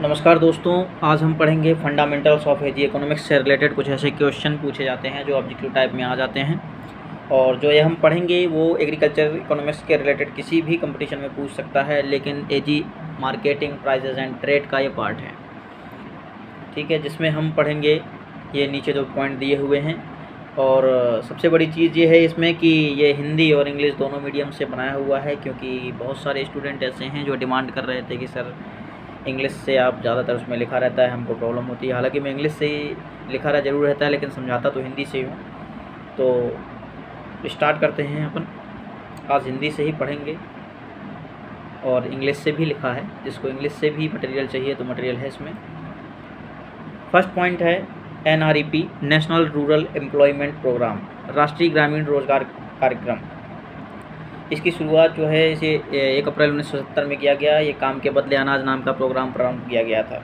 नमस्कार दोस्तों, आज हम पढ़ेंगे फंडामेंटल्स ऑफ एजी इकोनॉमिक्स से रिलेटेड कुछ ऐसे क्वेश्चन पूछे जाते हैं जो ऑब्जेक्टिव टाइप में आ जाते हैं। और जो ये हम पढ़ेंगे वो एग्रीकल्चर इकोनॉमिक्स के रिलेटेड किसी भी कंपटीशन में पूछ सकता है, लेकिन एजी मार्केटिंग प्राइसेस एंड ट्रेड का ये पार्ट है, ठीक है, जिसमें हम पढ़ेंगे ये नीचे जो पॉइंट दिए हुए हैं। और सबसे बड़ी चीज़ ये है इसमें कि ये हिंदी और इंग्लिश दोनों मीडियम से बनाया हुआ है, क्योंकि बहुत सारे स्टूडेंट ऐसे हैं जो डिमांड कर रहे थे कि सर इंग्लिश से आप ज़्यादातर उसमें लिखा रहता है, हमको प्रॉब्लम होती है। हालांकि मैं इंग्लिश से ही लिखा रहा ज़रूर रहता है, लेकिन समझाता तो हिंदी से ही हूँ। तो स्टार्ट करते हैं अपन। आज हिंदी से ही पढ़ेंगे और इंग्लिश से भी लिखा है, जिसको इंग्लिश से भी मटेरियल चाहिए तो मटेरियल है इसमें। फर्स्ट पॉइंट है NREP, national rural employment programme, राष्ट्रीय ग्रामीण रोजगार कार्यक्रम। इसकी शुरुआत जो है इसे 1 अप्रैल 1970 में किया गया। ये काम के बदले अनाज नाम का प्रोग्राम प्रारंभ किया गया था।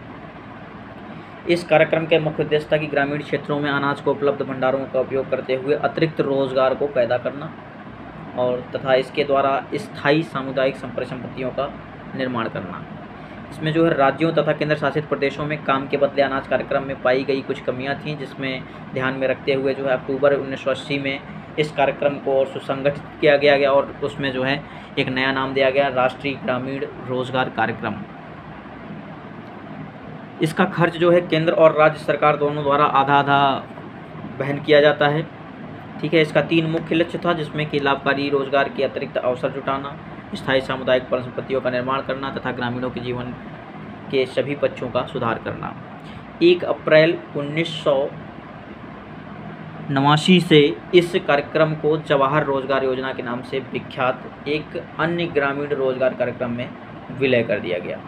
इस कार्यक्रम के मुख्य उद्देश्य था कि ग्रामीण क्षेत्रों में अनाज को उपलब्ध भंडारों का उपयोग करते हुए अतिरिक्त रोजगार को पैदा करना और तथा इसके द्वारा स्थायी सामुदायिक संपत्तियों का निर्माण करना। इसमें जो है राज्यों तथा केंद्र शासित प्रदेशों में काम के बदले अनाज कार्यक्रम में पाई गई कुछ कमियां थीं, जिसमें ध्यान में रखते हुए जो है अक्टूबर 1980 में इस कार्यक्रम को और सुसंगठित किया गया और उसमें जो है एक नया नाम दिया गया, राष्ट्रीय ग्रामीण रोजगार कार्यक्रम। इसका खर्च जो है केंद्र और राज्य सरकार दोनों द्वारा आधा आधा वहन किया जाता है, ठीक है। इसका 3 मुख्य लक्ष्य था, जिसमें कि लाभकारी रोजगार के अतिरिक्त अवसर जुटाना, स्थायी सामुदायिक परिसंपत्तियों का निर्माण करना तथा ग्रामीणों के जीवन के सभी पक्षों का सुधार करना। 1 अप्रैल 1989 से इस कार्यक्रम को जवाहर रोजगार योजना के नाम से विख्यात एक अन्य ग्रामीण रोजगार कार्यक्रम में विलय कर दिया गया।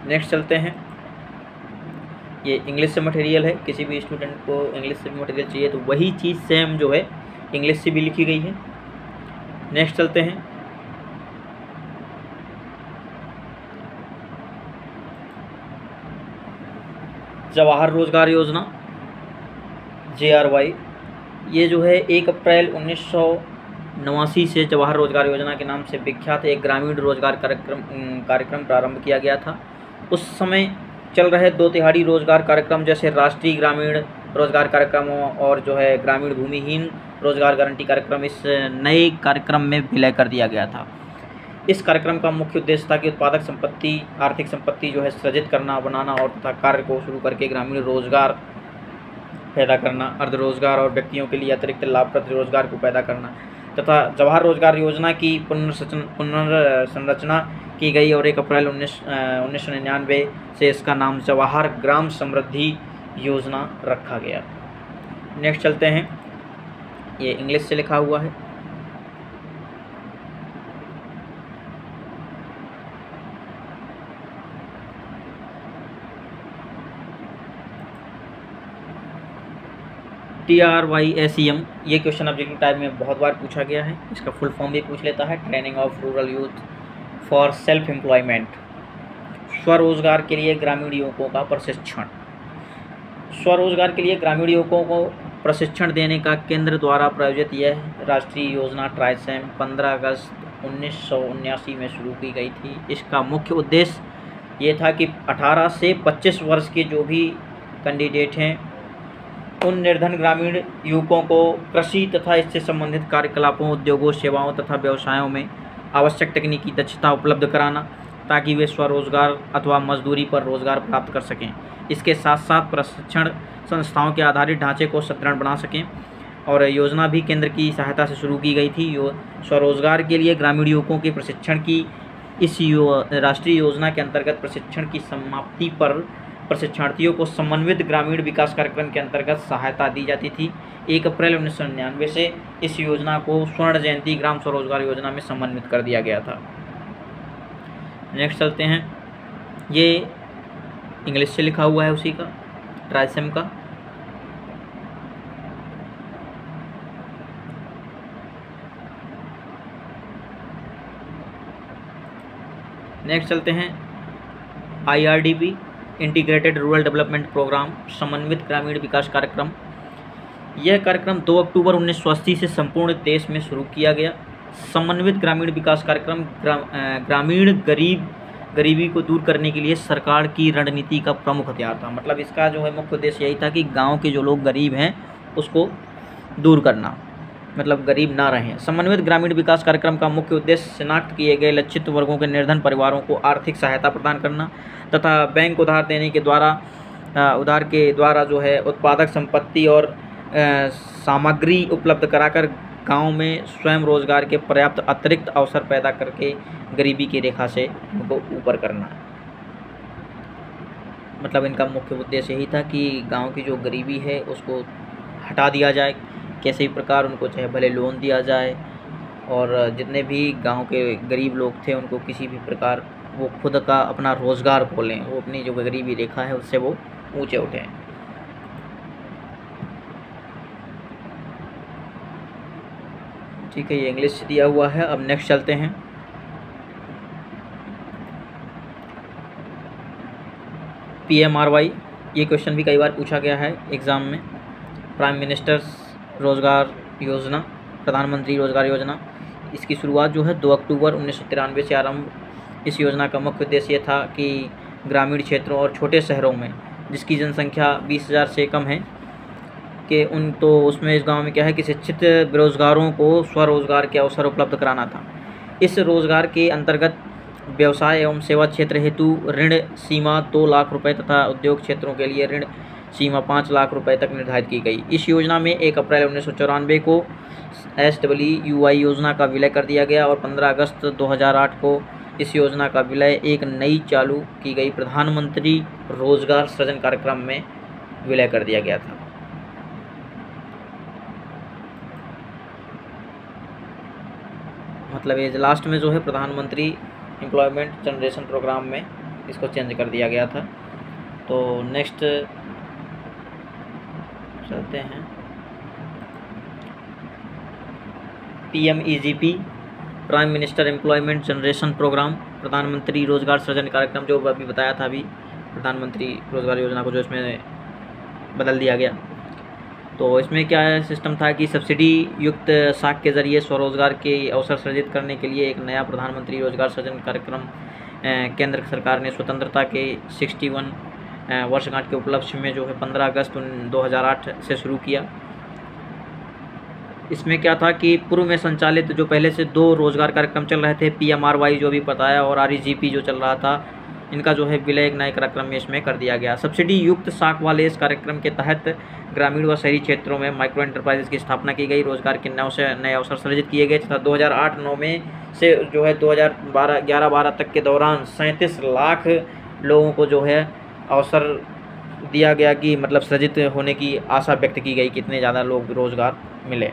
नेक्स्ट चलते हैं। ये इंग्लिश से मटेरियल है, किसी भी स्टूडेंट को इंग्लिश से भी मटेरियल चाहिए तो वही चीज़ सेम जो है इंग्लिश से भी लिखी गई है। नेक्स्ट चलते हैं। जवाहर रोजगार योजना JRY, ये जो है 1 अप्रैल 1989 से जवाहर रोजगार योजना के नाम से विख्यात एक ग्रामीण रोजगार कार्यक्रम प्रारंभ किया गया था। उस समय चल रहे 2 तिहाड़ी रोजगार कार्यक्रम जैसे राष्ट्रीय ग्रामीण रोजगार कार्यक्रम और जो है ग्रामीण भूमिहीन रोजगार गारंटी कार्यक्रम इस नए कार्यक्रम में विलय कर दिया गया था। इस कार्यक्रम का मुख्य उद्देश्य था कि उत्पादक संपत्ति, आर्थिक संपत्ति जो है सृजित करना, बनाना और तथा कार्य को शुरू करके ग्रामीण रोजगार पैदा करना, अर्ध रोजगार और व्यक्तियों के लिए अतिरिक्त लाभप्रद रोजगार को पैदा करना तथा जवाहर रोजगार योजना की पुनर्संरचना की गई और 1 अप्रैल 1999 से इसका नाम जवाहर ग्राम समृद्धि योजना रखा गया। नेक्स्ट चलते हैं। ये इंग्लिश से लिखा हुआ है। TRYSEM, ये क्वेश्चन ऑब्जेक्टिव टाइप में बहुत बार पूछा गया है। इसका फुल फॉर्म भी पूछ लेता है, training of rural youth for self employment, स्वरोजगार के लिए ग्रामीण युवकों का प्रशिक्षण। स्वरोजगार के लिए ग्रामीण युवकों को प्रशिक्षण देने का केंद्र द्वारा प्रायोजित यह राष्ट्रीय योजना ट्राइसेम 15 अगस्त 1979 में शुरू की गई थी। इसका मुख्य उद्देश्य ये था कि 18 से 25 वर्ष के जो भी कैंडिडेट हैं उन निर्धन ग्रामीण युवकों को कृषि तथा इससे संबंधित कार्यकलापों, उद्योगों, सेवाओं तथा व्यवसायों में आवश्यक तकनीकी दक्षता उपलब्ध कराना, ताकि वे स्वरोजगार अथवा मजदूरी पर रोजगार प्राप्त कर सकें। इसके साथ साथ प्रशिक्षण संस्थाओं के आधारित ढांचे को सुदृढ़ बना सकें। और योजना भी केंद्र की सहायता से शुरू की गई थी। स्वरोजगार के लिए ग्रामीण युवकों के प्रशिक्षण की इस राष्ट्रीय योजना के अंतर्गत प्रशिक्षण की समाप्ति पर प्रशिक्षणार्थियों को समन्वित ग्रामीण विकास कार्यक्रम के अंतर्गत सहायता दी जाती थी। 1 अप्रैल 1999 से इस योजना को स्वर्ण जयंती ग्राम स्वरोजगार योजना में समन्वित कर दिया गया था। नेक्स्ट चलते हैं। ये इंग्लिश से लिखा हुआ है उसी का, ट्राइसेम का। नेक्स्ट चलते हैं। IRDP, integrated rural development programme, समन्वित ग्रामीण विकास कार्यक्रम। यह कार्यक्रम 2 अक्टूबर 1980 से संपूर्ण देश में शुरू किया गया। समन्वित ग्रामीण विकास कार्यक्रम ग्रामीण गरीब गरीबी को दूर करने के लिए सरकार की रणनीति का प्रमुख हथियार था। मतलब इसका जो है मुख्य उद्देश्य यही था कि गांव के जो लोग गरीब हैं उसको दूर करना, मतलब गरीब ना रहें। समन्वित ग्रामीण विकास कार्यक्रम का मुख्य उद्देश्य शिनाख्त किए गए लक्षित वर्गों के निर्धन परिवारों को आर्थिक सहायता प्रदान करना तथा बैंक उधार के द्वारा जो है उत्पादक संपत्ति और सामग्री उपलब्ध कराकर गांव में स्वयं रोजगार के पर्याप्त अतिरिक्त अवसर पैदा करके गरीबी की रेखा से उनको ऊपर करना। मतलब इनका मुख्य उद्देश्य यही था कि गांव की जो गरीबी है उसको हटा दिया जाए, कैसे भी प्रकार उनको चाहे भले लोन दिया जाए, और जितने भी गांव के गरीब लोग थे उनको किसी भी प्रकार वो खुद का अपना रोज़गार खोलें, वो अपनी जो गरीबी रेखा है उससे वो ऊंचे उठें। ठीक है, ये इंग्लिश दिया हुआ है। अब नेक्स्ट चलते हैं। PMRY, ये क्वेश्चन भी कई बार पूछा गया है एग्ज़ाम में। प्राइम मिनिस्टर्स रोज़गार योजना, प्रधानमंत्री रोज़गार योजना, इसकी शुरुआत जो है 2 अक्टूबर 1993 से आरंभ। इस योजना का मुख्य उद्देश्य ये था कि ग्रामीण क्षेत्रों और छोटे शहरों में जिसकी जनसंख्या 20,000 से कम है उसमें इस गांव में क्या है कि शिक्षित बेरोजगारों को स्वरोजगार के अवसर उपलब्ध कराना था। इस रोजगार के अंतर्गत व्यवसाय एवं सेवा क्षेत्र हेतु ऋण सीमा 2 लाख रुपए तथा उद्योग क्षेत्रों के लिए ऋण सीमा 5 लाख रुपए तक निर्धारित की गई। इस योजना में 1 अप्रैल 1994 को SWUI योजना का विलय कर दिया गया और 15 अगस्त 2008 को इस योजना का विलय एक नई चालू की गई प्रधानमंत्री रोजगार सृजन कार्यक्रम में विलय कर दिया गया था। मतलब ये लास्ट में जो है प्रधानमंत्री एम्प्लॉयमेंट जनरेशन प्रोग्राम में इसको चेंज कर दिया गया था। तो नेक्स्ट चलते हैं। PMEGP, prime minister employment generation programme, प्रधानमंत्री रोजगार सृजन कार्यक्रम, जो अभी बताया था अभी प्रधानमंत्री रोजगार योजना को जो इसमें बदल दिया गया। तो इसमें क्या सिस्टम था कि सब्सिडी युक्त साख के ज़रिए स्वरोजगार के अवसर सृजित करने के लिए एक नया प्रधानमंत्री रोजगार सृजन कार्यक्रम केंद्र सरकार ने स्वतंत्रता के 61 वर्षगांठ के उपलक्ष्य में जो है 15 अगस्त 2008 से शुरू किया। इसमें क्या था कि पूर्व में संचालित जो पहले से 2 रोजगार कार्यक्रम चल रहे थे, PMRY जो भी बताया और REGP जो चल रहा था, इनका जो है विलय एक नए कार्यक्रम में इसमें कर दिया गया। सब्सिडी युक्त साख वाले इस कार्यक्रम के तहत ग्रामीण व शहरी क्षेत्रों में माइक्रो एंटरप्राइजेस की स्थापना की गई, रोजगार के नए अवसर सृजित किए गए तथा 2008-9 में से जो है 2011-12 तक के दौरान 37 लाख लोगों को जो है अवसर दिया गया कि मतलब सृजित होने की आशा व्यक्त की गई, कितने ज़्यादा लोग रोज़गार मिले।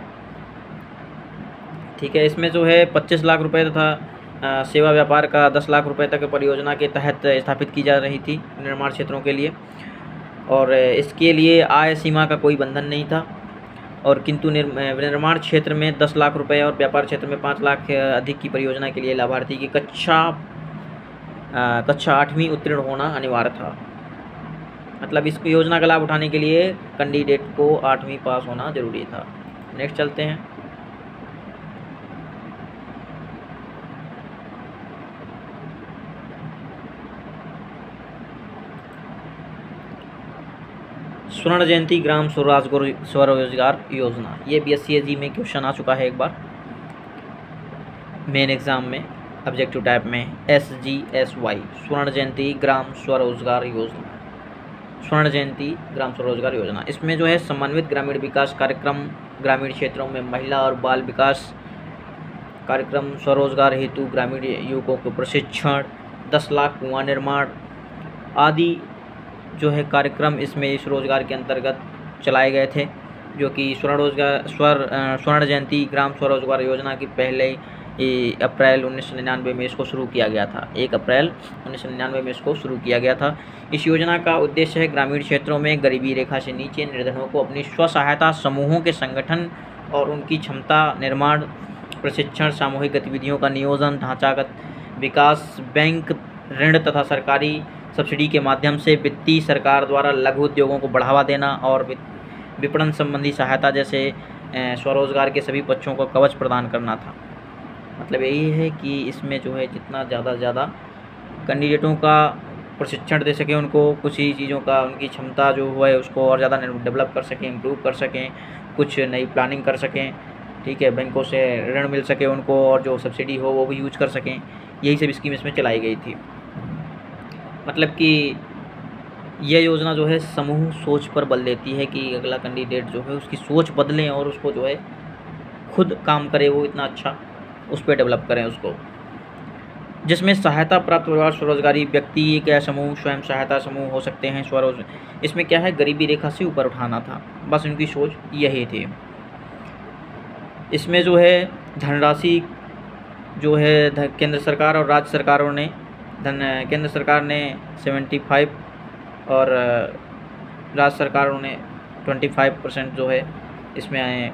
ठीक है, इसमें जो है 25 लाख रुपए तथा सेवा व्यापार का 10 लाख रुपए तक परियोजना के तहत स्थापित की जा रही थी निर्माण क्षेत्रों के लिए, और इसके लिए आय सीमा का कोई बंधन नहीं था। और किंतु निर्माण क्षेत्र में 10 लाख रुपए और व्यापार क्षेत्र में 5 लाख अधिक की परियोजना के लिए लाभार्थी की कक्षा 8वीं उत्तीर्ण होना अनिवार्य था। मतलब इस योजना का लाभ उठाने के लिए कैंडिडेट को 8वीं पास होना जरूरी था। नेक्स्ट चलते हैं। स्वर्ण जयंती ग्राम स्वरोजगार योजना, ये BSc में क्वेश्चन आ चुका है एक बार मेन एग्जाम में ऑब्जेक्टिव टाइप में। SGSY, स्वर्ण जयंती ग्राम स्वरोजगार योजना, स्वर्ण जयंती ग्राम स्वरोजगार योजना। इसमें जो है समन्वित ग्रामीण विकास कार्यक्रम, ग्रामीण क्षेत्रों में महिला और बाल विकास कार्यक्रम, स्वरोजगार हेतु ग्रामीण युवकों को प्रशिक्षण, 10 लाख कुआं निर्माण आदि जो है कार्यक्रम इसमें इस रोजगार के अंतर्गत चलाए गए थे, जो कि स्वर्ण जयंती ग्राम स्वरोजगार योजना की पहले अप्रैल 1999 में इसको शुरू किया गया था। 1 अप्रैल 1999 में इसको शुरू किया गया था। इस योजना का उद्देश्य है ग्रामीण क्षेत्रों में गरीबी रेखा से नीचे निर्धनों को अपनी स्व सहायता समूहों के संगठन और उनकी क्षमता निर्माण, प्रशिक्षण, सामूहिक गतिविधियों का नियोजन, ढांचागत विकास, बैंक ऋण तथा सरकारी सब्सिडी के माध्यम से वित्तीय सरकार द्वारा लघु उद्योगों को बढ़ावा देना और विपणन संबंधी सहायता जैसे स्वरोजगार के सभी पक्षों को कवच प्रदान करना था। मतलब यही है कि इसमें जो है जितना ज़्यादा से ज़्यादा कैंडिडेटों का प्रशिक्षण दे सकें, उनको कुछ ही चीज़ों का उनकी क्षमता जो है उसको और ज़्यादा डेवलप कर सकें, इम्प्रूव कर सकें, कुछ नई प्लानिंग कर सकें, ठीक है, बैंकों से ऋण मिल सके उनको और जो सब्सिडी हो वो भी यूज कर सकें। यही सब स्कीम इसमें चलाई गई थी। मतलब कि यह योजना जो है समूह सोच पर बल देती है कि अगला कैंडिडेट जो है उसकी सोच बदलें और उसको जो है खुद काम करे, वो इतना अच्छा उस पर डेवलप करें उसको। जिसमें सहायता प्राप्त परिवार स्वरोजगारी व्यक्ति या समूह स्वयं सहायता समूह हो सकते हैं। स्वरोजगार इसमें क्या है, गरीबी रेखा से ऊपर उठाना था, बस उनकी सोच यही थी। इसमें जो है धनराशि जो है केंद्र सरकार और राज्य सरकारों ने केंद्र सरकार ने 75 और राज्य सरकारों ने 25% जो है इसमें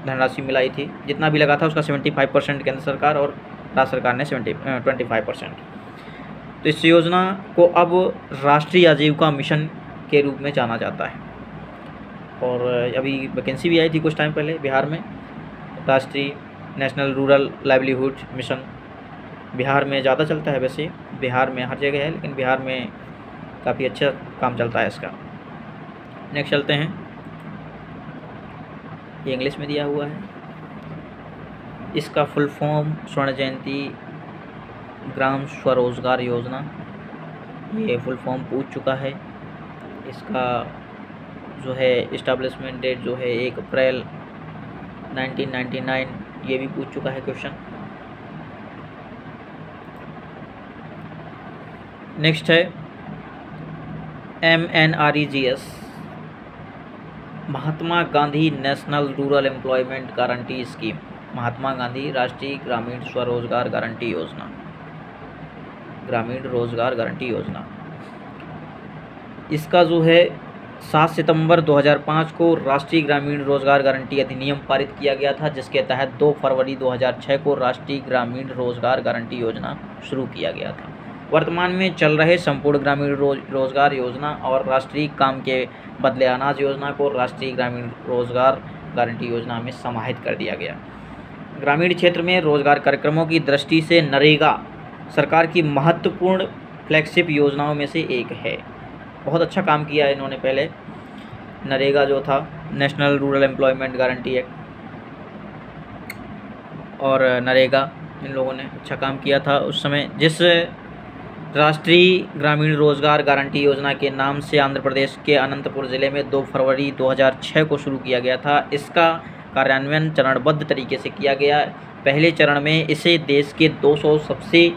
धनराशि मिलाई थी। जितना भी लगा था उसका 75% केंद्र सरकार और राज्य सरकार ने 25%। तो इस योजना को अब राष्ट्रीय आजीविका मिशन के रूप में जाना जाता है। और अभी वैकेंसी भी आई थी कुछ टाइम पहले बिहार में, राष्ट्रीय national rural livelihood mission. Bihar में ज़्यादा चलता है, वैसे बिहार में हर जगह है, लेकिन बिहार में काफ़ी अच्छा काम चलता है इसका। नेक्स्ट चलते हैं, ये इंग्लिश में दिया हुआ है। इसका फुल फॉर्म स्वर्ण जयंती ग्राम स्वरोजगार योजना, ये फुल फॉर्म पूछ चुका है। इसका जो है इस्टेब्लिशमेंट डेट जो है 1 अप्रैल 1999, ये भी पूछ चुका है क्वेश्चन। नेक्स्ट है MNREGS, Mahatma Gandhi national rural employment guarantee scheme, Mahatma Gandhi राष्ट्रीय ग्रामीण स्वरोजगार गारंटी योजना, ग्रामीण रोजगार गारंटी योजना। इसका जो है 7 सितंबर 2005 को राष्ट्रीय ग्रामीण रोजगार गारंटी अधिनियम पारित किया गया था, जिसके तहत 2 फरवरी 2006 को राष्ट्रीय ग्रामीण रोजगार गारंटी योजना शुरू किया गया था। वर्तमान में चल रहे संपूर्ण ग्रामीण रोजगार योजना और राष्ट्रीय काम के बदले अनाज योजना को राष्ट्रीय ग्रामीण रोजगार गारंटी योजना में समाहित कर दिया गया। ग्रामीण क्षेत्र में रोजगार कार्यक्रमों की दृष्टि से नरेगा सरकार की महत्वपूर्ण फ्लैगशिप योजनाओं में से एक है। बहुत अच्छा काम किया है इन्होंने पहले। नरेगा जो था national rural employment guarantee act और नरेगा, इन लोगों ने अच्छा काम किया था उस समय। जिस राष्ट्रीय ग्रामीण रोजगार गारंटी योजना के नाम से आंध्र प्रदेश के अनंतपुर ज़िले में 2 फरवरी 2006 को शुरू किया गया था। इसका कार्यान्वयन चरणबद्ध तरीके से किया गया। पहले चरण में इसे देश के 200 सबसे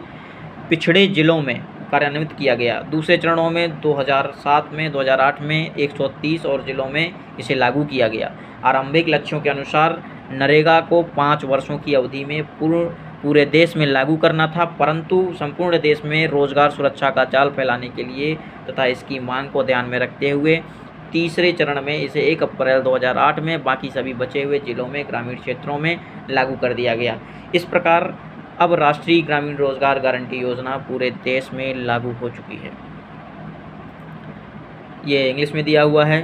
पिछड़े जिलों में कार्यान्वित किया गया। दूसरे चरणों में 2007 में 2008 में 130 और जिलों में इसे लागू किया गया। आरंभिक लक्ष्यों के अनुसार नरेगा को 5 वर्षों की अवधि में पूरे देश में लागू करना था, परंतु संपूर्ण देश में रोजगार सुरक्षा का जाल फैलाने के लिए तथा इसकी मांग को ध्यान में रखते हुए तीसरे चरण में इसे 1 अप्रैल 2008 में बाकी सभी बचे हुए जिलों में ग्रामीण क्षेत्रों में लागू कर दिया गया। इस प्रकार अब राष्ट्रीय ग्रामीण रोजगार गारंटी योजना पूरे देश में लागू हो चुकी है। ये इंग्लिश में दिया हुआ है,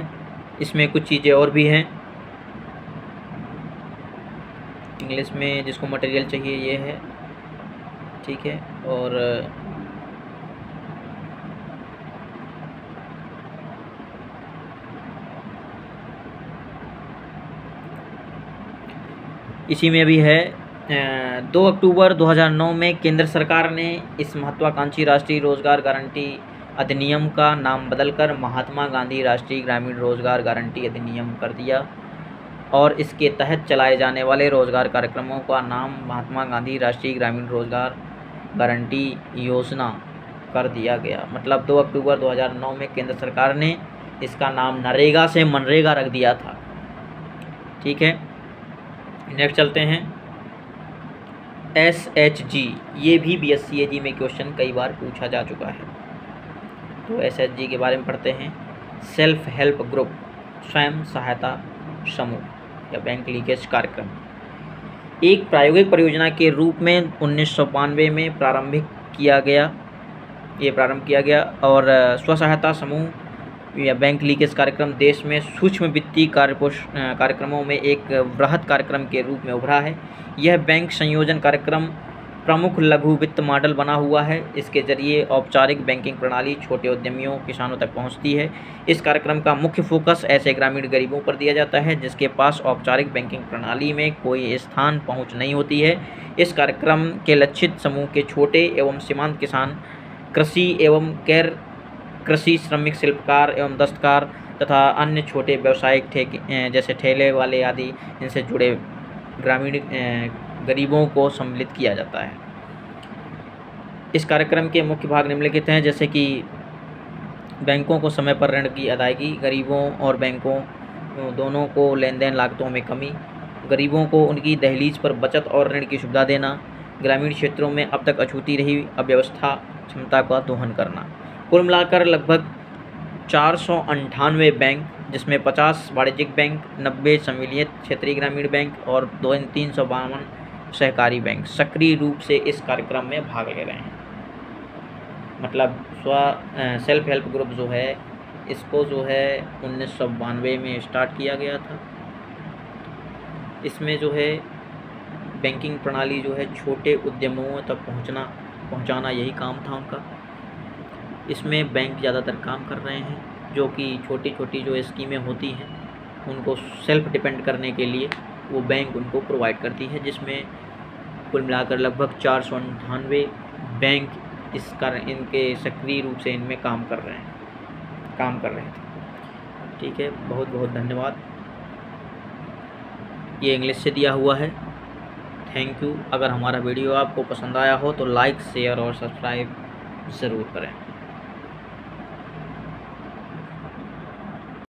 इसमें कुछ चीज़ें और भी हैं इंग्लिश में, जिसको मटेरियल चाहिए ये है, ठीक है। और इसी में भी है 2 अक्टूबर 2009 में केंद्र सरकार ने इस महत्वाकांक्षी राष्ट्रीय रोजगार गारंटी अधिनियम का नाम बदलकर महात्मा गांधी राष्ट्रीय ग्रामीण रोजगार गारंटी अधिनियम कर दिया और इसके तहत चलाए जाने वाले रोजगार कार्यक्रमों का नाम महात्मा गांधी राष्ट्रीय ग्रामीण रोजगार गारंटी योजना कर दिया गया। मतलब 2 अक्टूबर 2009 में केंद्र सरकार ने इसका नाम नरेगा से मनरेगा रख दिया था, ठीक है। नेक्स्ट चलते हैं SHG, ये भी BSc में क्वेश्चन कई बार पूछा जा चुका है। तो SHG के बारे में पढ़ते हैं। सेल्फ हेल्प ग्रुप, स्वयं सहायता समूह या बैंक लीकेज कार्यक्रम, एक प्रायोगिक परियोजना के रूप में 1992 में प्रारंभ किया गया और स्व सहायता समूह या बैंक लीकेज कार्यक्रम देश में सूक्ष्म वित्तीय कार्यक्रमों में एक वृहद कार्यक्रम के रूप में उभरा है। यह बैंक संयोजन कार्यक्रम प्रमुख लघु वित्त मॉडल बना हुआ है। इसके जरिए औपचारिक बैंकिंग प्रणाली छोटे उद्यमियों किसानों तक पहुंचती है। इस कार्यक्रम का मुख्य फोकस ऐसे ग्रामीण गरीबों पर दिया जाता है जिसके पास औपचारिक बैंकिंग प्रणाली में कोई स्थान पहुंच नहीं होती है। इस कार्यक्रम के लक्षित समूह के छोटे एवं सीमांत किसान, कृषि एवं गैर कृषि श्रमिक, शिल्पकार एवं दस्तकार तथा अन्य छोटे व्यावसायिक जैसे ठेले वाले आदि इनसे जुड़े ग्रामीण गरीबों को सम्मिलित किया जाता है। इस कार्यक्रम के मुख्य भाग निम्नलिखित हैं, जैसे कि बैंकों को समय पर ऋण की अदायगी, गरीबों और बैंकों दोनों को लेन देन लागतों में कमी, गरीबों को उनकी दहलीज पर बचत और ऋण की सुविधा देना, ग्रामीण क्षेत्रों में अब तक अछूती रही अव्यवस्था क्षमता का दोहन करना। कुल मिलाकर लगभग 498 बैंक, जिसमें 50 वाणिज्यिक बैंक, 90 सम्मिलित क्षेत्रीय ग्रामीण बैंक और 352 सहकारी बैंक सक्रिय रूप से इस कार्यक्रम में भाग ले रहे हैं। मतलब सेल्फ हेल्प ग्रुप जो है इसको जो है 1992 में स्टार्ट किया गया था। इसमें जो है बैंकिंग प्रणाली जो है छोटे उद्यमों तक पहुंचाना यही काम था उनका। इसमें बैंक ज़्यादातर काम कर रहे हैं, जो कि छोटी छोटी जो स्कीमें होती हैं उनको सेल्फ डिपेंड करने के लिए वो बैंक उनको प्रोवाइड करती है, जिसमें कुल मिलाकर लगभग 498 बैंक इनके सक्रिय रूप से इनमें काम कर रहे थे। ठीक है, बहुत बहुत धन्यवाद। ये इंग्लिश से दिया हुआ है। Thank you. अगर हमारा वीडियो आपको पसंद आया हो तो लाइक, शेयर और सब्सक्राइब ज़रूर करें।